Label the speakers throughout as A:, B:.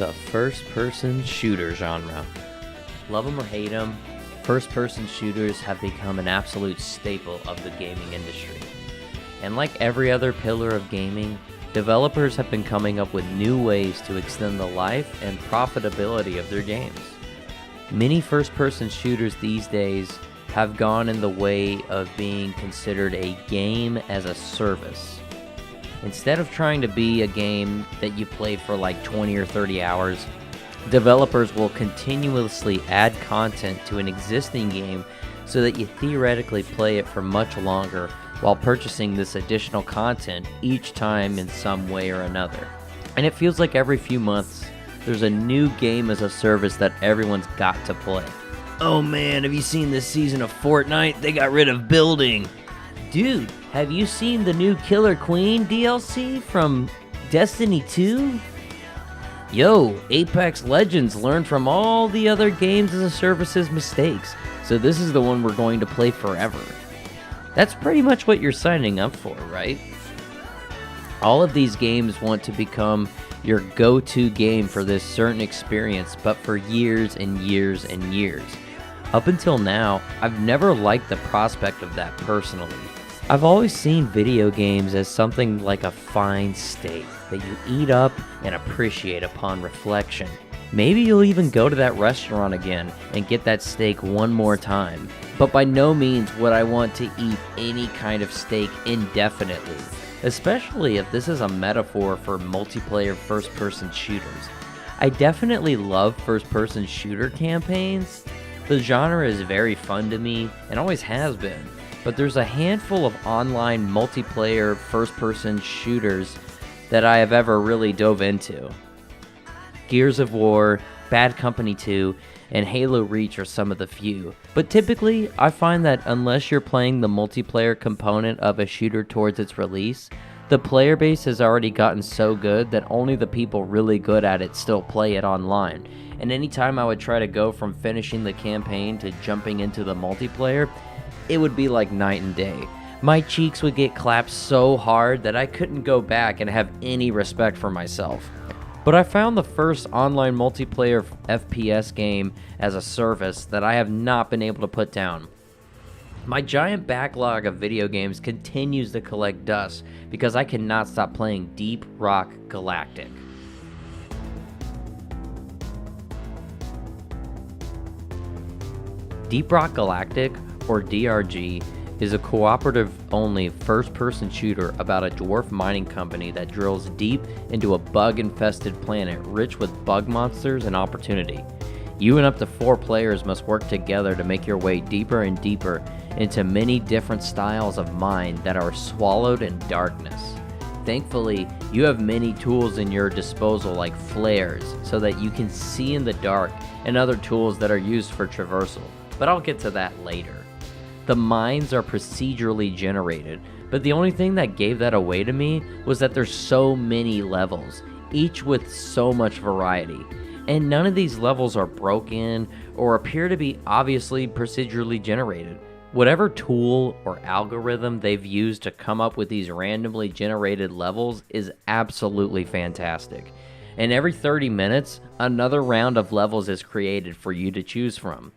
A: The first-person shooter genre. Love them or hate them, first-person shooters have become an absolute staple of the gaming industry. And like every other pillar of gaming, developers have been coming up with new ways to extend the life and profitability of their games. Many first-person shooters these days have gone in the way of being considered a game as a service. Instead of trying to be a game that you play for like 20 or 30 hours, developers will continuously add content to an existing game so that you theoretically play it for much longer while purchasing this additional content each time in some way or another. And it feels like every few months, there's a new game as a service that everyone's got to play. Oh man, have you seen this season of Fortnite? They got rid of building. Dude, have you seen the new Killer Queen DLC from Destiny 2? Yo, Apex Legends learned from all the other games as a service's mistakes, so this is the one we're going to play forever. That's pretty much what you're signing up for, right? All of these games want to become your go-to game for this certain experience, but for years and years and years. Up until now, I've never liked the prospect of that personally. I've always seen video games as something like a fine steak that you eat up and appreciate upon reflection. Maybe you'll even go to that restaurant again and get that steak one more time. But by no means would I want to eat any kind of steak indefinitely, especially if this is a metaphor for multiplayer first-person shooters. I definitely love first-person shooter campaigns. The genre is very fun to me and always has been. But there's a handful of online multiplayer first-person shooters that I have ever really dove into. Gears of War, Bad Company 2, and Halo Reach are some of the few. But typically, I find that unless you're playing the multiplayer component of a shooter towards its release, the player base has already gotten so good that only the people really good at it still play it online. And anytime I would try to go from finishing the campaign to jumping into the multiplayer, it would be like night and day. My cheeks would get clapped so hard that I couldn't go back and have any respect for myself. But I found the first online multiplayer FPS game as a service that I have not been able to put down. My giant backlog of video games continues to collect dust because I cannot stop playing Deep Rock Galactic. Deep Rock Galactic, or DRG, is a cooperative-only first-person shooter about a dwarf mining company that drills deep into a bug-infested planet rich with bug monsters and opportunity. You and up to 4 players must work together to make your way deeper and deeper into many different styles of mine that are swallowed in darkness. Thankfully, you have many tools in your disposal like flares so that you can see in the dark, and other tools that are used for traversal, but I'll get to that later. The mines are procedurally generated, but the only thing that gave that away to me was that there's so many levels, each with so much variety. And none of these levels are broken or appear to be obviously procedurally generated. Whatever tool or algorithm they've used to come up with these randomly generated levels is absolutely fantastic. And every 30 minutes, another round of levels is created for you to choose from.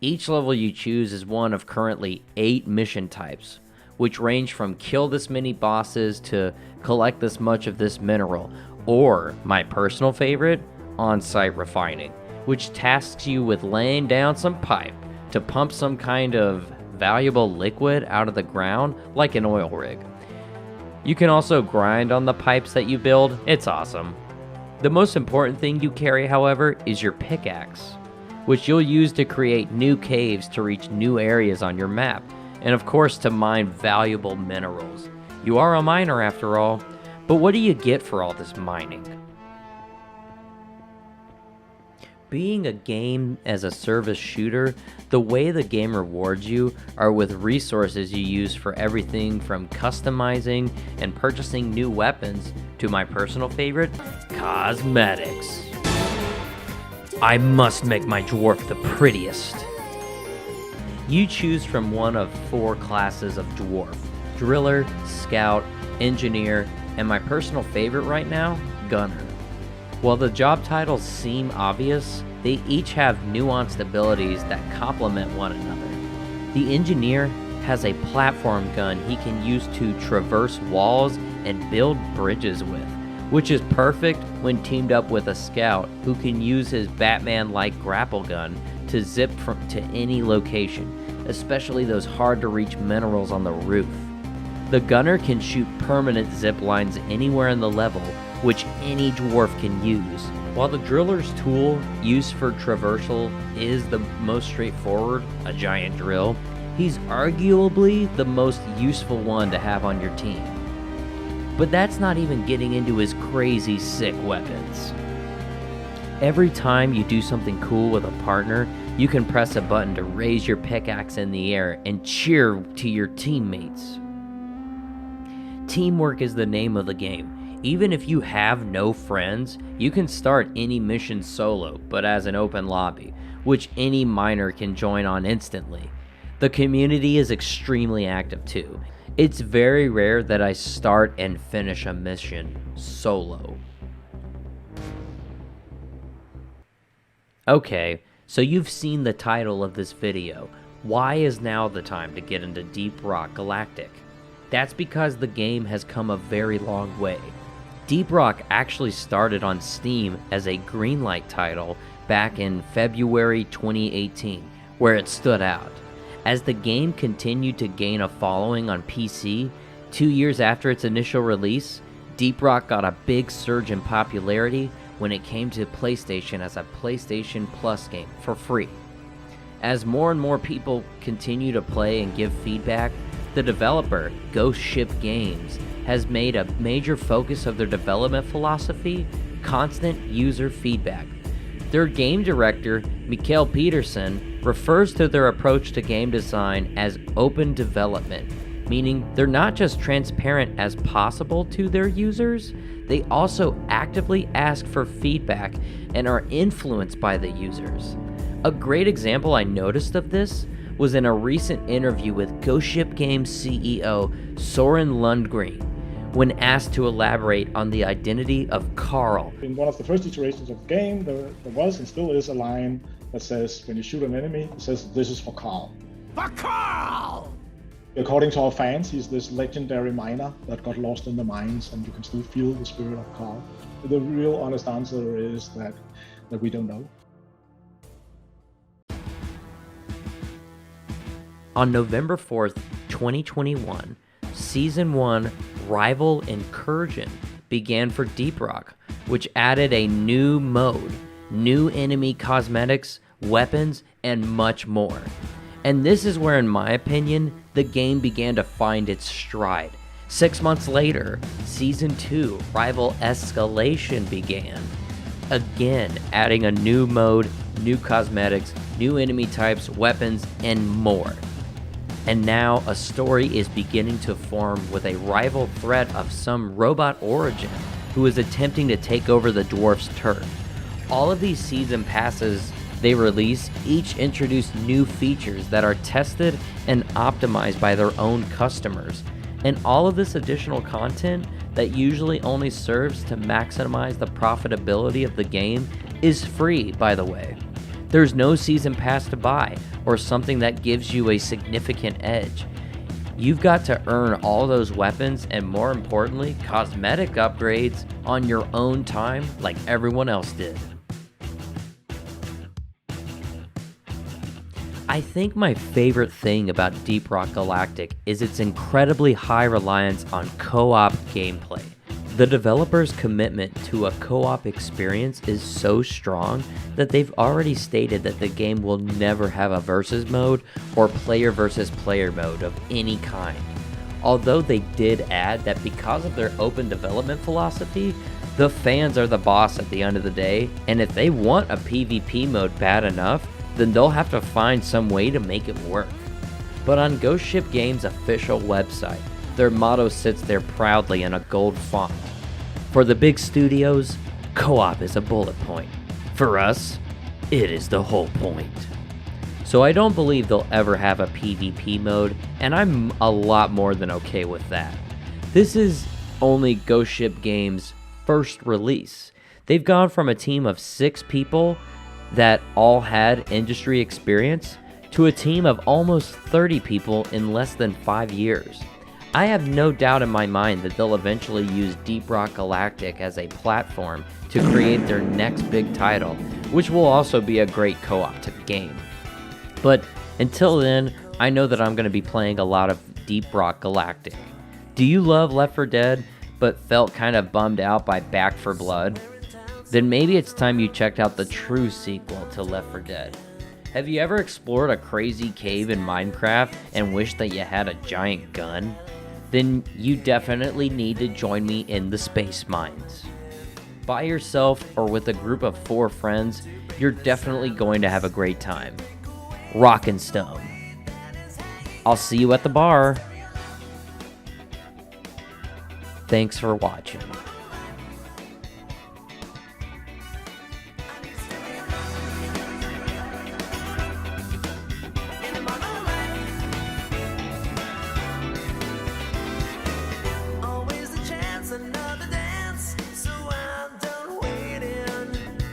A: Each level you choose is one of currently 8 mission types, which range from kill this many bosses to collect this much of this mineral, or, my personal favorite, on-site refining, which tasks you with laying down some pipe to pump some kind of valuable liquid out of the ground like an oil rig. You can also grind on the pipes that you build. It's awesome. The most important thing you carry, however, is your pickaxe, which you'll use to create new caves to reach new areas on your map, and of course to mine valuable minerals. You are a miner after all, but what do you get for all this mining? Being a game as a service shooter, the way the game rewards you are with resources you use for everything from customizing and purchasing new weapons to my personal favorite, cosmetics. I must make my dwarf the prettiest. You choose from one of 4 classes of dwarf: Driller, Scout, Engineer, and my personal favorite right now, Gunner. While the job titles seem obvious, they each have nuanced abilities that complement one another. The engineer has a platform gun he can use to traverse walls and build bridges with, which is perfect when teamed up with a scout who can use his Batman-like grapple gun to zip to any location, especially those hard-to-reach minerals on the roof. The gunner can shoot permanent zip lines anywhere in the level, which any dwarf can use. While the driller's tool used for traversal is the most straightforward, a giant drill, he's arguably the most useful one to have on your team. But that's not even getting into his crazy sick weapons. Every time you do something cool with a partner, you can press a button to raise your pickaxe in the air and cheer to your teammates. Teamwork is the name of the game. Even if you have no friends, you can start any mission solo, but as an open lobby, which any miner can join on instantly. The community is extremely active too. It's very rare that I start and finish a mission solo. Okay, so you've seen the title of this video. Why is now the time to get into Deep Rock Galactic? That's because the game has come a very long way. Deep Rock actually started on Steam as a greenlight title back in February 2018, where it stood out. As the game continued to gain a following on PC, 2 years after its initial release, Deep Rock got a big surge in popularity when it came to PlayStation as a PlayStation Plus game for free. As more and more people continue to play and give feedback, the developer, Ghost Ship Games, has made a major focus of their development philosophy, constant user feedback. Their game director, Mikael Peterson, refers to their approach to game design as open development, meaning they're not just transparent as possible to their users, they also actively ask for feedback and are influenced by the users. A great example I noticed of this was in a recent interview with Ghost Ship Games CEO Soren Lungaard, when asked to elaborate on the identity of Carl.
B: In one of the first iterations of the game, there was and still is a line that says, when you shoot an enemy, it says, "This is for Carl."
C: For Carl!
B: According to our fans, he's this legendary miner that got lost in the mines, and you can still feel the spirit of Carl. The real honest answer is that we don't know.
A: On November 4th, 2021, Season 1 Rival Incursion began for Deep Rock, which added a new mode, new enemy cosmetics, weapons, and much more. And this is where, in my opinion, the game began to find its stride. 6 months later, Season 2 Rival Escalation began, again adding a new mode, new cosmetics, new enemy types, weapons, and more. And now a story is beginning to form with a rival threat of some robot origin who is attempting to take over the dwarf's turf. All of these season passes they release each introduce new features that are tested and optimized by their own customers. And all of this additional content that usually only serves to maximize the profitability of the game is free, by the way. There's no season pass to buy or something that gives you a significant edge. You've got to earn all those weapons and, more importantly, cosmetic upgrades on your own time like everyone else did. I think my favorite thing about Deep Rock Galactic is its incredibly high reliance on co-op gameplay. The developer's commitment to a co-op experience is so strong that they've already stated that the game will never have a versus mode or player versus player mode of any kind. Although they did add that because of their open development philosophy, the fans are the boss at the end of the day, and if they want a PvP mode bad enough, then they'll have to find some way to make it work. But on Ghost Ship Games' official website, their motto sits there proudly in a gold font. For the big studios, co-op is a bullet point. For us, it is the whole point. So I don't believe they'll ever have a PvP mode, and I'm a lot more than okay with that. This is only Ghost Ship Games' first release. They've gone from a team of 6 people that all had industry experience to a team of almost 30 people in less than 5 years. I have no doubt in my mind that they'll eventually use Deep Rock Galactic as a platform to create their next big title, which will also be a great co-op game. But until then, I know that I'm going to be playing a lot of Deep Rock Galactic. Do you love Left 4 Dead but felt kind of bummed out by Back 4 Blood? Then maybe it's time you checked out the true sequel to Left 4 Dead. Have you ever explored a crazy cave in Minecraft and wished that you had a giant gun? Then you definitely need to join me in the Space Mines. By yourself or with a group of 4 friends, you're definitely going to have a great time. Rock and Stone. I'll see you at the bar. Thanks for watching.